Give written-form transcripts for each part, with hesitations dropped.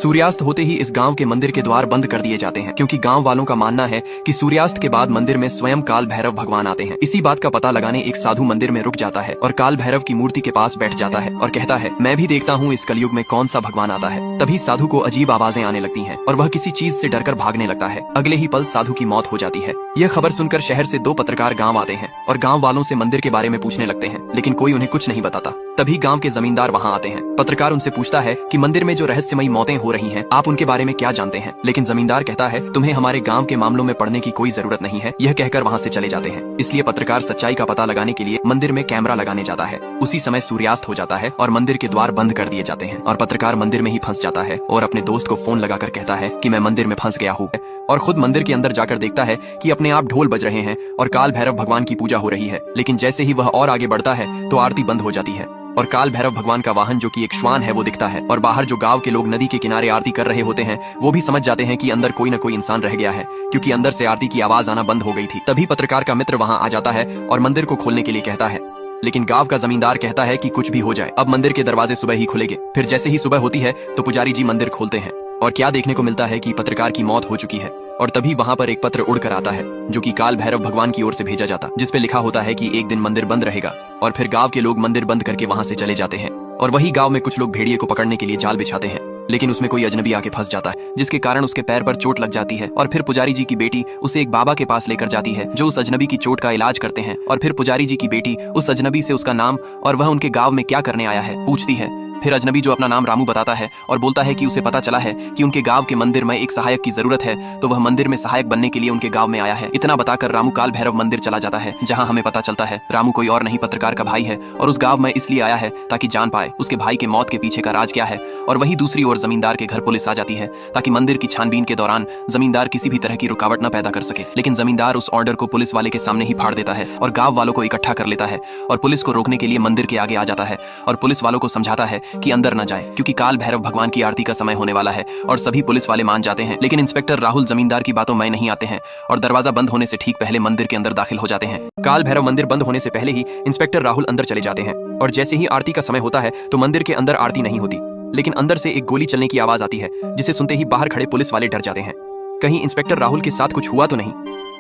सूर्यास्त होते ही इस गांव के मंदिर के द्वार बंद कर दिए जाते हैं, क्योंकि गांव वालों का मानना है कि सूर्यास्त के बाद मंदिर में स्वयं काल भैरव भगवान आते हैं। इसी बात का पता लगाने एक साधु मंदिर में रुक जाता है और काल भैरव की मूर्ति के पास बैठ जाता है और कहता है, मैं भी देखता हूँ इस कलयुग में कौन सा भगवान आता है। तभी साधु को अजीब आवाजें आने लगती हैं और वह किसी चीज से डरकर भागने लगता है। अगले ही पल साधु की मौत हो जाती है। यह खबर सुनकर शहर से 2 पत्रकार गाँव आते हैं और गाँव वालों से मंदिर के बारे में पूछने लगते हैं, लेकिन कोई उन्हें कुछ नहीं बताता। तभी गांव के जमींदार वहां आते हैं। पत्रकार उनसे पूछता है कि मंदिर में जो रहस्यमयी मौतें हो रही हैं, आप उनके बारे में क्या जानते हैं। लेकिन जमींदार कहता है, तुम्हें हमारे गांव के मामलों में पड़ने की कोई जरूरत नहीं है। यह कहकर वहां से चले जाते हैं। इसलिए पत्रकार सच्चाई का पता लगाने के लिए मंदिर में कैमरा लगाने जाता है। उसी समय सूर्यास्त हो जाता है और मंदिर के द्वार बंद कर दिए जाते हैं और पत्रकार मंदिर में ही फंस जाता है और अपने दोस्त को फोन लगाकर कहता है कि मैं मंदिर में फंस गया हूँ, और खुद मंदिर के अंदर जाकर देखता है कि अपने आप ढोल बज रहे हैं और काल भैरव भगवान की पूजा हो रही है। लेकिन जैसे ही वह और आगे बढ़ता है तो आरती बंद हो जाती है और काल भैरव भगवान का वाहन जो कि एक श्वान है वो दिखता है। और बाहर जो गांव के लोग नदी के किनारे आरती कर रहे होते हैं वो भी समझ जाते हैं कि अंदर कोई न कोई इंसान रह गया है, क्योंकि अंदर से आरती की आवाज आना बंद हो गई थी। तभी पत्रकार का मित्र वहां आ जाता है और मंदिर को खोलने के लिए कहता है, लेकिन गांव का जमींदार कहता है कि कुछ भी हो जाए, अब मंदिर के दरवाजे सुबह ही खुलेंगे। फिर जैसे ही सुबह होती है तो पुजारी जी मंदिर खोलते हैं और क्या देखने को मिलता है कि पत्रकार की मौत हो चुकी है। और तभी वहां पर एक पत्र उड़कर आता है जो कि काल भैरव भगवान की ओर से भेजा जाता, जिसपे लिखा होता है कि एक दिन मंदिर बंद रहेगा। और फिर गांव के लोग मंदिर बंद करके वहां से चले जाते हैं और वही गांव में कुछ लोग भेड़िए को पकड़ने के लिए जाल बिछाते हैं, लेकिन उसमें कोई अजनबी आके फंस जाता है, जिसके कारण उसके पैर पर चोट लग जाती है। और फिर पुजारी जी की बेटी उसे एक बाबा के पास लेकर जाती है जो उस अजनबी की चोट का इलाज करते हैं। और फिर पुजारी जी की बेटी उस अजनबी से उसका नाम और वह उनके गांव में क्या करने आया है पूछती है। फिर अजनबी जो अपना नाम रामू बताता है और बोलता है कि उसे पता चला है कि उनके गांव के मंदिर में एक सहायक की जरूरत है, तो वह मंदिर में सहायक बनने के लिए उनके गांव में आया है। इतना बताकर रामू काल भैरव मंदिर चला जाता है, जहां हमें पता चलता है रामू कोई और नहीं पत्रकार का भाई है और उस गांव में इसलिए आया है ताकि जान पाए उसके भाई के मौत के पीछे का राज क्या है। और वहीं दूसरी ओर जमींदार के घर पुलिस आ जाती है ताकि मंदिर की छानबीन के दौरान जमींदार किसी भी तरह की रुकावट न पैदा कर सके। लेकिन जमींदार उस ऑर्डर को पुलिस वाले के सामने ही फाड़ देता है और गांव वालों को इकट्ठा कर लेता है और पुलिस को रोकने के लिए मंदिर के आगे आ जाता है और पुलिस वालों को समझाता है कि अंदर न जाए, क्योंकि काल भैरव भगवान की आरती का समय होने वाला है। और सभी पुलिस वाले मान जाते हैं। लेकिन इंस्पेक्टर राहुल जमींदार की बातों में नहीं आते हैं और दरवाजा बंद होने से ठीक पहले मंदिर के अंदर दाखिल हो जाते हैं। काल भैरव मंदिर बंद होने से पहले ही इंस्पेक्टर राहुल अंदर चले जाते हैं और जैसे ही आरती का समय होता है तो मंदिर के अंदर आरती नहीं होती, लेकिन अंदर से एक गोली चलने की आवाज आती है, जिसे सुनते ही बाहर खड़े पुलिस वाले डर जाते हैं। कहीं इंस्पेक्टर राहुल के साथ कुछ हुआ तो नहीं।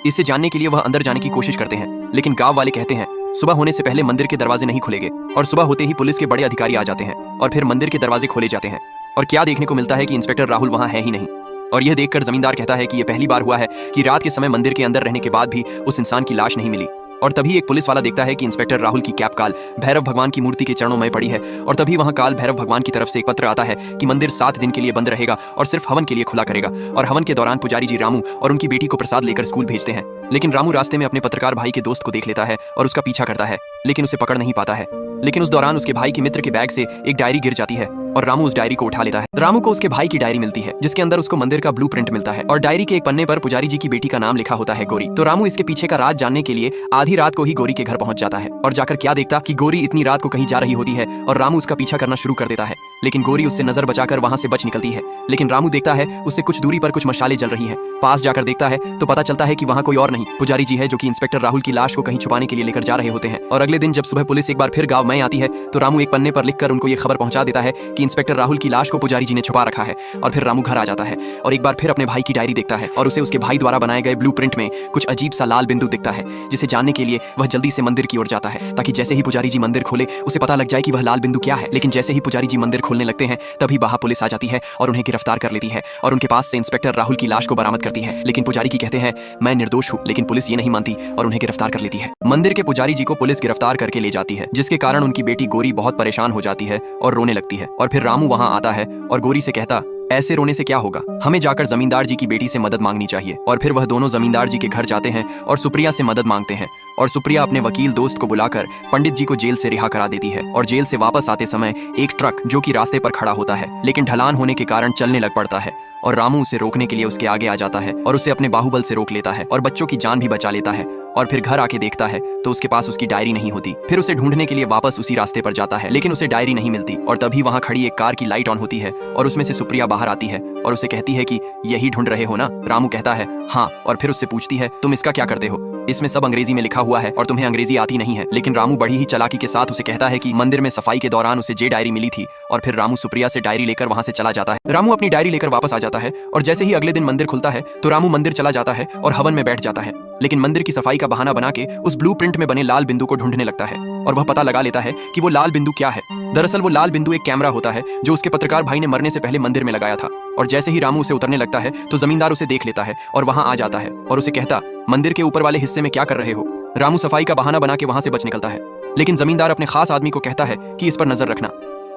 इसे जानने के लिए वह अंदर जाने की कोशिश करते हैं, लेकिन गांव वाले कहते हैं सुबह होने से पहले मंदिर के दरवाजे नहीं खुलेंगे। और सुबह होते ही पुलिस के बड़े अधिकारी आ जाते हैं और फिर मंदिर के दरवाजे खोले जाते हैं और क्या देखने को मिलता है कि इंस्पेक्टर राहुल वहां है ही नहीं। और यह देखकर जमींदार कहता है कि यह पहली बार हुआ है कि रात के समय मंदिर के अंदर रहने के बाद भी उस इंसान की लाश नहीं मिली। और तभी एक पुलिस वाला देखता है कि इंस्पेक्टर राहुल की कैप काल भैरव भगवान की मूर्ति के चरणों में पड़ी है। और तभी वहां काल भैरव भगवान की तरफ से एक पत्र आता है कि मंदिर 7 दिन के लिए बंद रहेगा और सिर्फ हवन के लिए खुला करेगा। और हवन के दौरान पुजारी जी रामू और उनकी बेटी को प्रसाद लेकर स्कूल भेजते हैं। लेकिन रामू रास्ते में अपने पत्रकार भाई के दोस्त को देख लेता है और उसका पीछा करता है, लेकिन उसे पकड़ नहीं पाता है। लेकिन उस दौरान उसके भाई के मित्र के बैग से एक डायरी गिर जाती है और रामू उस डायरी को उठा लेता है। रामू को उसके भाई की डायरी मिलती है जिसके अंदर उसको मंदिर का ब्लूप्रिंट मिलता है और डायरी के एक पन्ने पर पुजारी जी की बेटी का नाम लिखा होता है गौरी। तो रामू इसके पीछे का राज जानने के लिए आधी रात को ही गौरी के घर पहुंच जाता है और जाकर क्या देखता कि गौरी इतनी रात को कहीं जा रही होती है और रामू उसका पीछा करना शुरू कर देता है। लेकिन गौरी उससे नजर बचाकर वहां से बच निकलती है। लेकिन रामू देखता है उससे कुछ दूरी पर कुछ मशालें जल रही है। पास जाकर देखता है तो पता चलता है कि वहां कोई और नहीं पुजारी जी है, जो कि इंस्पेक्टर राहुल की लाश को कहीं छुपाने के लिए लेकर जा रहे होते हैं। और अगले दिन जब सुबह पुलिस एक बार फिर गांव में आती है तो रामू एक पन्ने पर लिखकर उनको ये खबर पहुंचा देता है कि इंस्पेक्टर राहुल की लाश को पुजारी जी ने छुपा रखा है। और फिर रामू घर आ जाता है और एक बार फिर अपने भाई की डायरी देखता है और उसे उसके भाई द्वारा बनाए गए ब्लूप्रिंट में कुछ अजीब सा लाल बिंदु दिखता है, जिसे जानने के लिए वह जल्दी से मंदिर की ओर जाता है ताकि जैसे ही पुजारी जी मंदिर खोले उसे पता लग जाए कि वह लाल बिंदु क्या है। लेकिन जैसे ही पुजारी जी मंदिर खोलने लगते हैं तभी वहां पुलिस आ जाती है और उन्हें गिरफ्तार कर लेती है और उनके पास से इंस्पेक्टर राहुल की लाश को बरामद करती है। लेकिन पुजारी की कहते हैं मैं निर्दोष हूँ, लेकिन पुलिस ये नहीं मानती और उन्हें गिरफ्तार कर लेती है। मंदिर के पुजारी जी को पुलिस गिरफ्तार करके ले जाती है, जिसके कारण उनकी बेटी गौरी बहुत परेशान हो जाती है और रोने लगती है। और फिर रामू वहां आता है और गौरी से कहता ऐसे रोने से क्या होगा, हमें जाकर जमींदार जी की बेटी से मदद मांगनी चाहिए। और फिर वह दोनों जमींदार जी के घर जाते हैं और सुप्रिया से मदद मांगते हैं और सुप्रिया अपने वकील दोस्त को बुलाकर पंडित जी को जेल से रिहा करा देती है। और जेल से वापस आते समय एक ट्रक जो कि रास्ते पर खड़ा होता है लेकिन ढलान होने के कारण चलने लग पड़ता है और रामू उसे रोकने के लिए उसके आगे आ जाता है और उसे अपने बाहुबल से रोक लेता है और बच्चों की जान भी बचा लेता है। और फिर घर आके देखता है तो उसके पास उसकी डायरी नहीं होती। फिर उसे ढूंढने के लिए वापस उसी रास्ते पर जाता है लेकिन उसे डायरी नहीं मिलती। और तभी वहां खड़ी एक कार की लाइट ऑन होती है और उसमें से सुप्रिया बाहर आती है और उसे कहती है कि यही ढूंढ रहे हो ना। रामू कहता है हाँ, और फिर उससे पूछती है तुम इसका क्या करते हो। इसमें सब अंग्रेजी में लिखा हुआ है और तुम्हें अंग्रेजी आती नहीं है। लेकिन रामू बड़ी ही चालाकी के साथ उसे कहता है कि मंदिर में सफाई के दौरान उसे जे डायरी मिली थी और फिर रामू सुप्रिया से डायरी लेकर वहां से चला जाता है। रामू अपनी डायरी लेकर वापस आ जाता है और जैसे ही अगले दिन मंदिर खुलता है तो रामू मंदिर चला जाता है और हवन में बैठ जाता है। लेकिन मंदिर की सफाई का बहाना बना के उस ब्लूप्रिंट में बने लाल बिंदु को ढूंढने लगता है और वह पता लगा लेता है कि वो लाल बिंदु क्या है। दरअसल वो लाल बिंदु एक कैमरा होता है जो उसके पत्रकार भाई ने मरने से पहले मंदिर में लगाया था। और जैसे ही रामू उसे उतरने लगता है तो जमींदार उसे देख लेता है और वहां आ जाता है और उसे कहता, मंदिर के ऊपर वाले हिस्से में क्या कर रहे हो। रामू सफाई का बहाना बना के वहां से बच निकलता है, लेकिन जमींदार अपने खास आदमी को कहता है कि इस पर नजर रखना।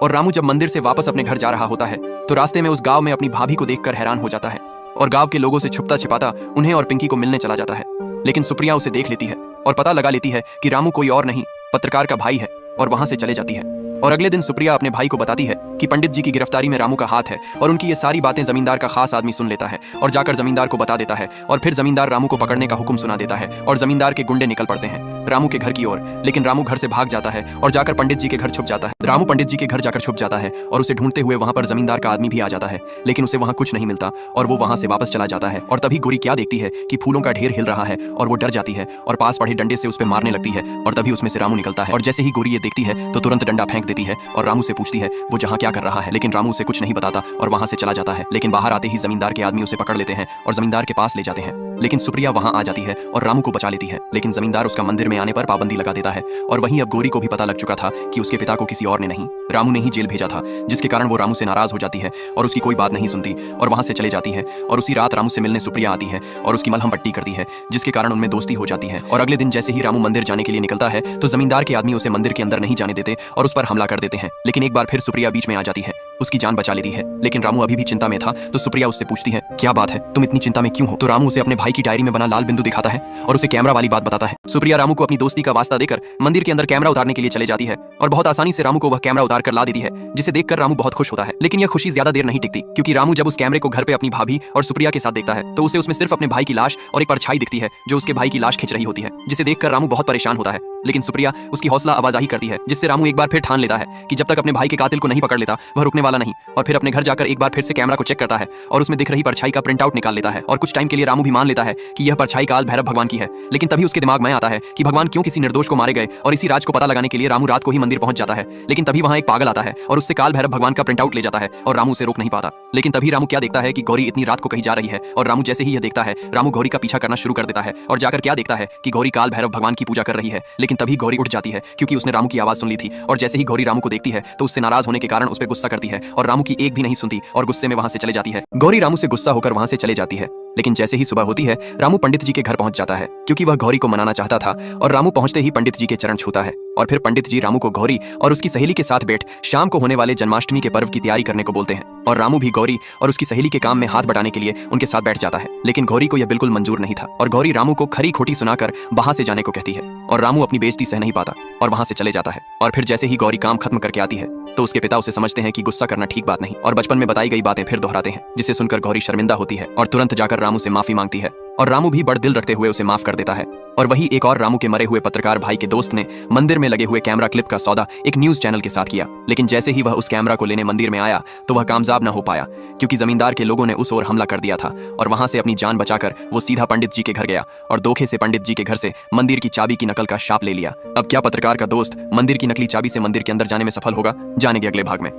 और रामू जब मंदिर से वापस अपने घर जा रहा होता है तो रास्ते में उस गांव में अपनी भाभी को देखकर हैरान हो जाता है और गांव के लोगों से छुपता छिपाता उन्हें और पिंकी को मिलने चला जाता है। लेकिन सुप्रिया उसे देख लेती है और पता लगा लेती है कि रामू कोई और नहीं, पत्रकार का भाई है, और वहां से चले जाती है। और अगले दिन सुप्रिया अपने भाई को बताती है कि पंडित जी की गिरफ्तारी में रामू का हाथ है और उनकी ये सारी बातें जमींदार का खास आदमी सुन लेता है और जाकर जमींदार को बता देता है। और फिर जमींदार रामू को पकड़ने का हुक्म सुना देता है और जमींदार के गुंडे निकल पड़ते हैं रामू के घर की ओर। लेकिन रामू घर से भाग जाता है और जाकर पंडित जी के घर छुप जाता है। रामू पंडित जी के घर जाकर छुप जाता है और उसे ढूंढते हुए वहां पर जमींदार का आदमी भी आ जाता है, लेकिन उसे वहां कुछ नहीं मिलता और वो वहां से वापस चला जाता है। और तभी गोरी क्या देखती है कि फूलों का ढेर हिल रहा है और वो डर जाती है और पास पड़े डंडे से उस पर मारने लगती है और तभी उसमें से रामू निकलता है। और जैसे ही गोरी ये देखती है तो तुरंत डंडा फेंक देती है और रामू से पूछती है वो जहाँ क्या कर रहा है। लेकिन रामू उसे कुछ नहीं बताता और वहां से चला जाता है। लेकिन बाहर आते ही जमींदार के आदमी उसे पकड़ लेते हैं और जमींदार के पास ले जाते हैं। लेकिन सुप्रिया वहां आ जाती है और रामू को बचा लेती है, लेकिन जमींदार उसका मंदिर में आने पर पाबंदी लगा देता है। और वहीं अब गोरी को भी पता लग चुका था कि उसके पिता को किसी और ने नहीं, रामू ने ही जेल भेजा था, जिसके कारण वो रामू से नाराज हो जाती है और उसकी कोई बात नहीं सुनती और वहां से चले जाती है। और उसी रात रामू से मिलने सुप्रिया आती है और उसकी मलहम पट्टी करती है, जिसके कारण उनमें दोस्ती हो जाती है। और अगले दिन जैसे ही रामू मंदिर जाने के लिए निकलता है तो जमींदार के आदमी उसे मंदिर के अंदर नहीं जाने देते और उस पर हमला कर देते हैं। लेकिन एक बार फिर सुप्रिया बीच में आ जाती है, उसकी जान बचा लेती है। लेकिन रामू अभी भी चिंता में था तो सुप्रिया उससे पूछती है क्या बात है, तुम इतनी चिंता में क्यों हो। तो रामू उसे अपने भाई की डायरी में बना लाल बिंदु दिखाता है और उसे कैमरा वाली बात बताता है। सुप्रिया रामू को अपनी दोस्ती का वास्ता देकर मंदिर के अंदर कैमरा उतारने के लिए चले जाती है और बहुत आसानी से रामू को वह कैमरा उतार कर ला देती है, जिसे देखकर रामू बहुत खुश होता है। लेकिन यह खुशी ज्यादा देर नहीं टिकती, क्योंकि रामू जब उस कैमरे को घर पे अपनी भाभी और सुप्रिया के साथ देखता है तो उसे उसमें सिर्फ अपने भाई की लाश और एक परछाई दिखती है जो उसके भाई की लाश खींच रही होती है, जिसे देखकर रामू बहुत परेशान होता है। लेकिन सुप्रिया उसकी हौसला आवाजाही करती है, जिससे रामू एक बार फिर ठान लेता है कि जब तक अपने भाई के कातिल को नहीं पकड़ लेता वह रुकने वाला नहीं। और फिर अपने घर जाकर एक बार फिर से कैमरा को चेक करता है और उसमें दिख रही परछाई का प्रिंट आउट निकाल लेता है। और कुछ टाइम के लिए रामू भी मान लेता है कि यह परछाई काल भैरव भगवान की है। लेकिन तभी उसके दिमाग में आता है कि भगवान क्यों किसी निर्दोष को मारे गए, और इसी राज को पता लगाने के लिए रामू रात को ही मंदिर पहुंच जाता है। लेकिन तभी वहां एक पागल आता है और उससे काल भैरव भगवान का प्रिंट आउट ले जाता है और रामू उसे रोक नहीं पाता। लेकिन तभी रामू क्या देखता है कि गौरी इतनी रात को कहीं जा रही है और रामू जैसे ही यह देखता है रामू गौरी का पीछा करना शुरू कर देता है और जाकर क्या देखता है कि गौरी काल भैरव भगवान की पूजा कर रही है। लेकिन तभी गौरी उठ जाती है क्योंकि उसने रामू की आवाज सुन ली थी और जैसे ही गौरी रामू को देखती है तो उससे नाराज होने के कारण उस पर गुस्सा करती है और रामू की एक भी नहीं सुनती और गुस्से में वहां से चले जाती है। गौरी रामू से गुस्सा होकर वहां से चले जाती है। लेकिन जैसे ही सुबह होती है रामू पंडित जी के घर पहुंच जाता है क्योंकि वह गौरी को मनाना चाहता था। और रामू पहुंचते ही पंडित जी के चरण छूता है और फिर पंडित जी रामू को गौरी और उसकी सहेली के साथ बैठ शाम को होने वाले जन्माष्टमी के पर्व की तैयारी करने को बोलते हैं। और रामू भी गौरी और उसकी सहेली के काम में हाथ बटाने के लिए उनके साथ बैठ जाता है। लेकिन गौरी को यह बिल्कुल मंजूर नहीं था और गौरी रामू को खरी खोटी सुनाकर वहां से जाने को कहती है और रामू अपनी बेइज्जती सह नहीं पाता और वहां से चले जाता है। और फिर जैसे ही गौरी काम खत्म करके आती है तो उसके पिता उसे समझते हैं कि गुस्सा करना ठीक बात नहीं और बचपन में बताई गई बातें फिर दोहराते हैं, जिसे सुनकर गौरी शर्मिंदा होती है और तुरंत जाकर रामू से माफी मांगती है और रामू भी बड़ दिल रखते हुए उसे माफ कर देता है। और वही एक और रामू के मरे हुए पत्रकार भाई के दोस्त ने मंदिर में लगे हुए कैमरा क्लिप का सौदा एक न्यूज चैनल के साथ किया। लेकिन जैसे ही वह उस कैमरा को लेने मंदिर में आया तो वह कामयाब न हो पाया क्योंकि जमींदार के लोगों ने उस ओर हमला कर दिया था और वहां से अपनी जान बचाकर वो सीधा पंडित जी के घर गया और धोखे से पंडित जी के घर से मंदिर की चाबी की नकल का शाप ले लिया। अब क्या पत्रकार का दोस्त मंदिर की नकली चाबी से मंदिर के अंदर जाने में सफल होगा, जानेंगे अगले भाग में।